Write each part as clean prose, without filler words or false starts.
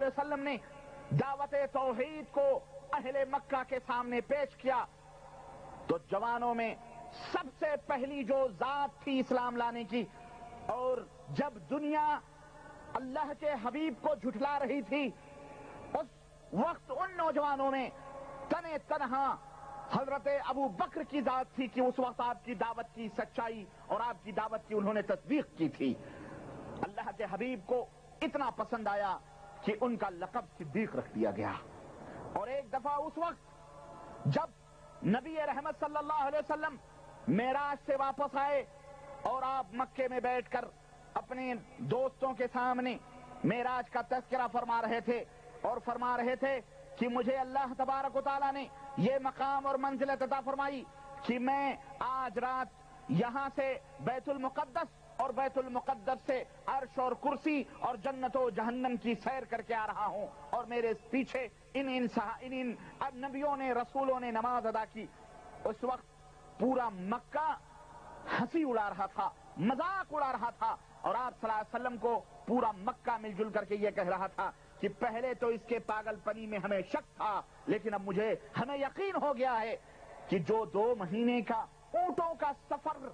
علیہ وسلم نے دعوت توحید کو اہل مکہ کے سامنے پیش کیا تو جوانوں میں سب سے پہلی جو ذات تھی اسلام لانے کی، اور جب دنیا اللہ کے حبیب کو جھٹلا رہی تھی اس وقت ان نوجوانوں میں تنے تنہا حضرت ابو بکر کی ذات تھی کہ اس وقت آپ کی دعوت کی سچائی اور آپ کی دعوت کی انہوں نے تصدیق کی تھی۔ اللہ کے حبیب کو اتنا پسند آیا کہ ان کا لقب صدیق رکھ دیا گیا۔ اور ایک دفعہ اس وقت جب نبی رحمت صلی اللہ علیہ وسلم معراج سے واپس آئے اور آپ مکے میں بیٹھ کر اپنے دوستوں کے سامنے معراج کا تذکرہ فرما رہے تھے اور فرما رہے تھے کہ مجھے اللہ تبارک و تعالیٰ نے یہ مقام اور منزلت عطا فرمائی کہ میں آج رات یہاں سے بیت المقدس اور بیت المقدس سے عرش اور کرسی اور جنت و جہنم کی سیر کر کے آ رہا ہوں، اور میرے پیچھے ان نبیوں نے رسولوں نے نماز ادا کی۔ اس وقت پورا مکہ ہنسی اڑا رہا تھا، مذاق اڑا رہا تھا، اور آپ صلی اللہ علیہ وسلم کو پورا مکہ مل جل کر کے یہ کہہ رہا تھا کہ پہلے تو اس کے پاگل پنی میں ہمیں شک تھا، لیکن اب ہمیں یقین ہو گیا ہے کہ جو 2 مہینے کا اونٹوں کا سفر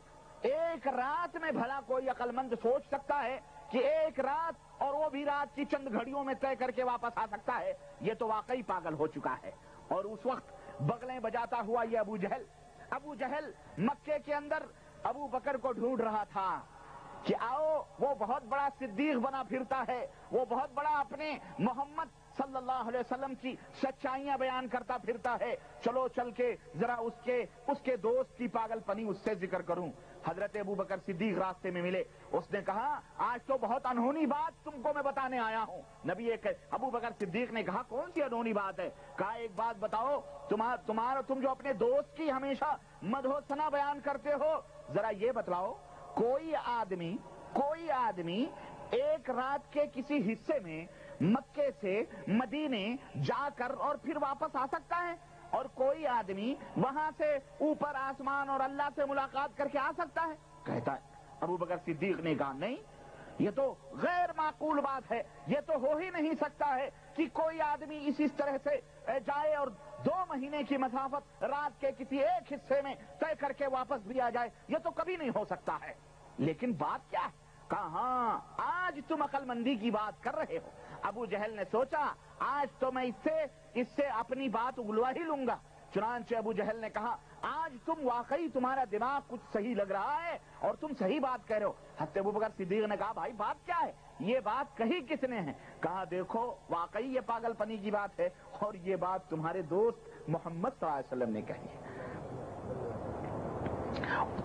ایک رات میں بھلا کوئی عقل مند سوچ سکتا ہے کہ ایک رات اور وہ بھی رات کی چند گھڑیوں میں طے کر کے واپس آ سکتا ہے؟ یہ تو واقعی پاگل ہو چکا ہے۔ اور اس وقت بغلیں بجاتا ہوا یہ ابو جہل مکے کے اندر ابو بکر کو ڈھونڈ رہا تھا کہ آؤ، وہ بہت بڑا صدیق بنا پھرتا ہے، وہ بہت بڑا اپنے محمد صلی اللہ علیہ وسلم کی سچائیاں بیان کرتا پھرتا ہے، چلو چل کے ذرا اس کے دوست کی پاگل پنی اس سے ذکر کروں۔ حضرت ابو بکر صدیق راستے میں ملے، اس نے کہا آج تو بہت انہونی بات تم کو میں بتانے آیا ہوں۔ ابو بکر صدیق نے کہا کون سی انہونی بات ہے؟ کہا ایک بات بتاؤ، تم جو اپنے دوست کی ہمیشہ مدح و ثنا بیان کرتے ہو، ذرا یہ بتلاؤ کوئی آدمی ایک رات کے کسی حصے میں مکے سے مدینے جا کر اور پھر واپس آ سکتا ہے؟ اور کوئی آدمی وہاں سے اوپر آسمان اور اللہ سے ملاقات کر کے آ سکتا ہے؟ کہتا ہے ابو بکر صدیق نے کہا نہیں، یہ تو غیر معقول بات ہے، یہ تو ہو ہی نہیں سکتا ہے کہ کوئی آدمی اس طرح سے جائے اور 2 مہینے کی مسافت رات کے کسی ایک حصے میں طے کر کے واپس بھی آ جائے، یہ تو کبھی نہیں ہو سکتا ہے۔ لیکن بات کیا ہے؟ کہا ہاں، آج تم عقل مندی کی بات کر رہے ہو۔ ابو جہل نے سوچا آج تو میں اس سے اپنی بات اگلوا ہی لوں گا۔ چنانچہ ابو جہل نے کہا آج تمہارا دماغ کچھ صحیح لگ رہا ہے اور تم صحیح بات کہہ رہے ہو۔ حضرت ابو بکر صدیق نے کہا بھائی بات کیا ہے؟ یہ بات کہی کس نے ہے؟ کہا دیکھو واقعی یہ پاگل پنی کی بات ہے، اور یہ بات تمہارے دوست محمد صلی اللہ علیہ وسلم نے کہی ہے،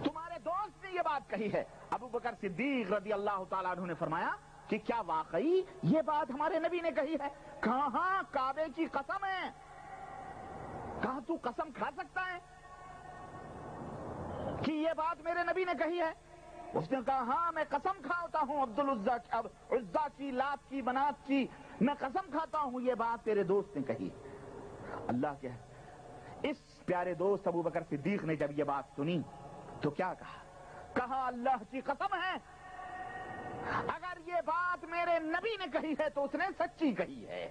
تمہارے دوست نے یہ بات کہی ہے۔ ابو بکر صدیق رضی اللہ تعالیٰ عنہ نے فرمایا کہ کیا واقعی یہ بات ہمارے نبی نے کہی ہے؟ کہا ہاں، کعبے کی قسم ہے۔ کہا تو قسم کھا سکتا ہے کہ یہ بات میرے نبی نے کہی ہے؟ اس نے کہا ہاں میں قسم کھاتا ہوں، عزا کی، لات کی، منات کی، میں قسم کھاتا ہوں یہ بات تیرے دوست نے کہی۔ اللہ کیا ہے، اس پیارے دوست ابو بکر صدیق نے جب یہ بات سنی تو کیا کہا؟ کہا اللہ کی قسم ہے، اگر یہ بات میرے نبی نے کہی ہے تو اس نے سچی کہی ہے۔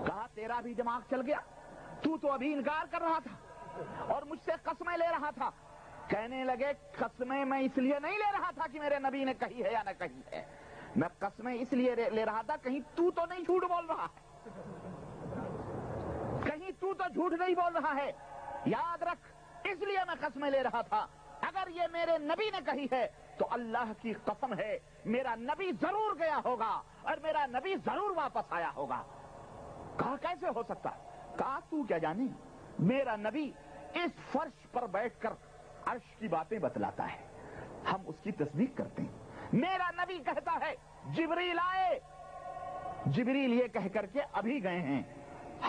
کہا تیرا بھی دماغ چل گیا، تو ابھی انکار کر رہا تھا اور مجھ سے قسمیں لے رہا تھا۔ کہنے لگے قسمیں میں اس لیے نہیں لے رہا تھا کہ میرے نبی نے کہی ہے یا نہ کہی ہے، میں قسمیں اس لیے لے رہا تھا کہیں تو نہیں جھوٹ بول رہا ہے، کہیں تو جھوٹ نہیں بول رہا ہے، یاد رکھ، اس لیے میں قسمیں لے رہا تھا۔ اگر یہ میرے نبی نے کہی ہے تو اللہ کی قسم ہے میرا نبی ضرور گیا ہوگا اور میرا نبی ضرور واپس آیا ہوگا۔ کہا کیسے ہو سکتا ہے؟ کہا تو کیا جانے، میرا نبی اس فرش پر بیٹھ کر عرش کی باتیں بتلاتا ہے، ہم اس کی تصدیق کرتے ہیں۔ میرا نبی کہتا ہے جبریل آئے، جبریل یہ کہہ کر کے ابھی گئے ہیں،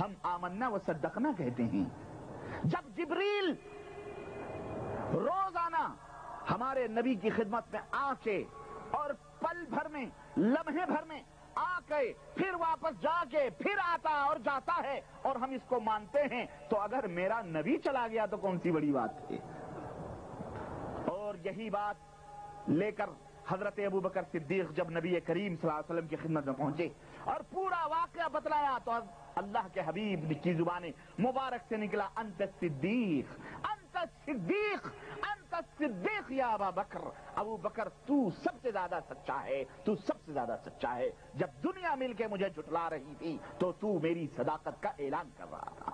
ہم آمنا و صدقنا کہتے ہیں۔ جب جبریل روزانہ ہمارے نبی کی خدمت میں آ کے اور پل بھر میں، لمحے بھر میں آ کے پھر واپس جا کے پھر آتا اور جاتا ہے اور ہم اس کو مانتے ہیں، تو اگر میرا نبی چلا گیا تو کون سی بڑی بات ہے؟ اور یہی بات لے کر حضرت ابو بکر صدیق جب نبی کریم صلی اللہ علیہ وسلم کی خدمت میں پہنچے اور پورا واقعہ بتلایا تو اللہ کے حبیب کی زبان مبارک سے نکلا انت صدیق انت صدیق انت صدیق یا ابا بکر، ابو بکر تو سب سے زیادہ سچا ہے، تو سب سے زیادہ سچا ہے۔ جب دنیا مل کے مجھے جھٹلا رہی تھی تو میری صداقت کا اعلان کر رہا تھا۔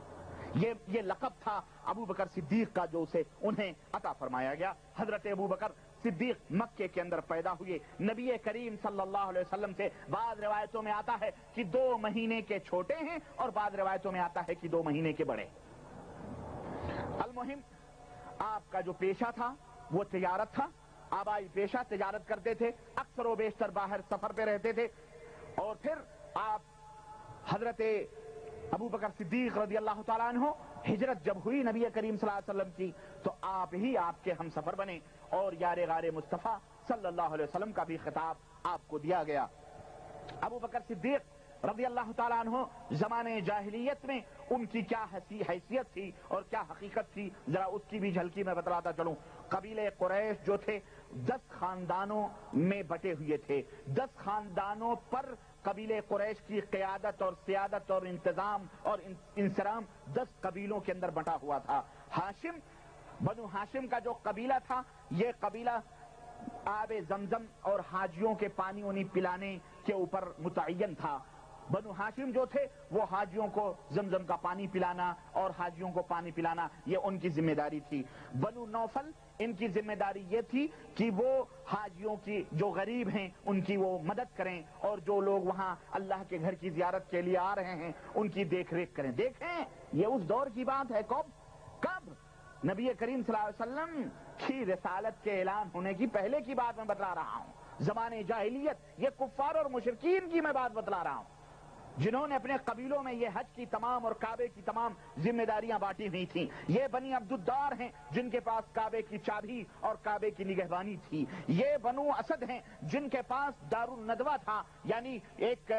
یہ لقب تھا ابو بکر صدیق کا جو انہیں عطا فرمایا گیا۔ حضرت ابو بکر صدیق مکے کے اندر پیدا ہوئے، نبی کریم صلی اللہ علیہ وسلم سے بعض روایتوں میں آتا ہے کہ 2 مہینے کے چھوٹے ہیں اور بعض روایتوں میں آتا ہے کہ 2 مہینے کے بڑے۔ المہم آپ کا جو پیشہ تھا وہ تجارت تھا، آبائی پیشہ تجارت کرتے تھے، اکثر و بیشتر باہر سفر پہ رہتے تھے، اور پھر آپ حضرت ابو بکر صدیق رضی اللہ تعالیٰ عنہ ہجرت جب ہوئی نبی کریم صلی اللہ علیہ وسلم کی تو آپ ہی آپ کے ہم سفر بنے اور یار غار مصطفیٰ صلی اللہ علیہ وسلم کا بھی خطاب آپ کو دیا گیا۔ ابو بکر صدیق رضی اللہ تعالیٰ عنہ زمانے جاہلیت میں ان کی کیا حیثیت تھی اور کیا حقیقت تھی، ذرا اس کی بھی جھلکی میں بتلاتا چلوں۔ قبیلے قریش جو تھے 10 خاندانوں میں بٹے ہوئے تھے، 10 خاندانوں پر قبیلے قریش کی قیادت اور سیادت اور انتظام اور انصرام 10 قبیلوں کے اندر بٹا ہوا تھا۔ ہاشم، بنو ہاشم کا جو قبیلہ تھا، یہ قبیلہ آب زمزم اور حاجیوں کے پانی وانی پلانے کے اوپر متعین تھا۔ بنو ہاشم جو تھے وہ حاجیوں کو زمزم کا پانی پلانا اور حاجیوں کو پانی پلانا یہ ان کی ذمہ داری تھی۔ بنو نوفل، ان کی ذمہ داری یہ تھی کہ وہ حاجیوں کی جو غریب ہیں ان کی وہ مدد کریں اور جو لوگ وہاں اللہ کے گھر کی زیارت کے لیے آ رہے ہیں ان کی دیکھ ریکھ کریں۔ دیکھیں یہ اس دور کی بات ہے، کب نبی کریم صلی اللہ علیہ وسلم کی رسالت کے اعلان ہونے کی پہلے کی بات میں بتلا رہا ہوں، زمانے جاہلیت، یہ کفار اور مشرکین کی میں بات بتلا رہا ہوں جنہوں نے اپنے قبیلوں میں یہ حج کی تمام اور کعبے کی تمام ذمہ داریاں بانٹی ہوئی تھیں۔ یہ بنی عبدالدار ہیں جن کے پاس کعبے کی چابی اور کعبے کی نگہبانی تھی۔ یہ بنو اسد ہیں جن کے پاس دار الندوہ تھا، یعنی ایک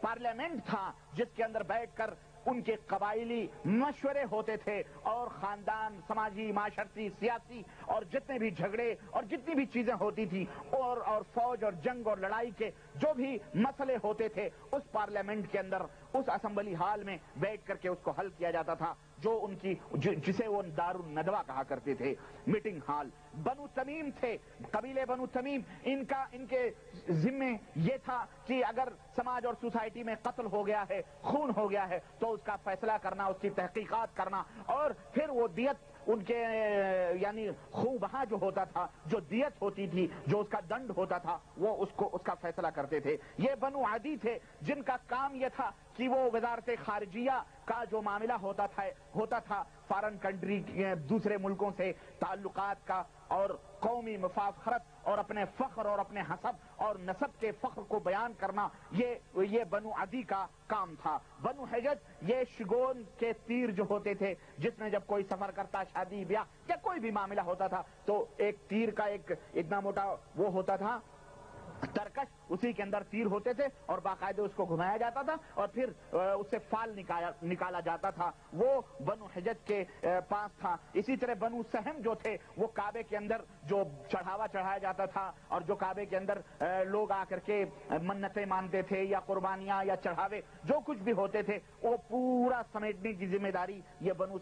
پارلیمنٹ تھا جس کے اندر بیٹھ کر ان کے قبائلی مشورے ہوتے تھے اور خاندان، سماجی، معاشرتی، سیاسی اور جتنے بھی جھگڑے اور جتنی بھی چیزیں ہوتی تھی اور فوج اور جنگ اور لڑائی کے جو بھی مسئلے ہوتے تھے اس پارلیمنٹ کے اندر اس اسمبلی ہال میں بیٹھ کر کے اس کو حل کیا جاتا تھا، جو ان کی جسے وہ دار الندوہ کہا کرتے تھے، میٹنگ ہال۔ بنو تمیم تھے، قبیلے بنو تمیم، ان کے ذمے یہ تھا کہ اگر سماج اور سوسائٹی میں قتل ہو گیا ہے، خون ہو گیا ہے تو اس کا فیصلہ کرنا، اس کی تحقیقات کرنا اور پھر وہ دیت ان کے یعنی خون بہا جو ہوتا تھا، جو دیت ہوتی تھی، جو اس کا دنڈ ہوتا تھا، وہ اس کا فیصلہ کرتے تھے۔ یہ بنو عدی تھے جن کا کام یہ تھا کہ وہ وزارت خارجیہ کا جو معاملہ ہوتا تھا فارن کنٹری دوسرے ملکوں سے تعلقات کا اور قومی مفاخرت اور اپنے فخر اور اپنے حسب اور نسب کے فخر کو بیان کرنا، یہ بنو عدی کا کام تھا۔ بنو حجج یہ شگون کے تیر جو ہوتے تھے، جس میں جب کوئی سفر کرتا، شادی بیاہ یا کوئی بھی معاملہ ہوتا تھا تو ایک تیر کا ایک اتنا موٹا وہ ہوتا تھا ترکش، اسی کے اندر تیر ہوتے تھے اور باقاعدہ اس کو گھمایا جاتا تھا اور پھر اس سے فال نکالا جاتا تھا، وہ بنو حجج کے پاس تھا۔ اسی طرح بنو سہم جو تھے وہ کعبے کے اندر جو چڑھاوا چڑھایا جاتا تھا اور جو کعبے کے اندر لوگ آ کر کے منتیں مانتے تھے یا قربانیاں یا چڑھاوے جو کچھ بھی ہوتے تھے وہ پورا سمیٹنے کی ذمہ داری یہ بنو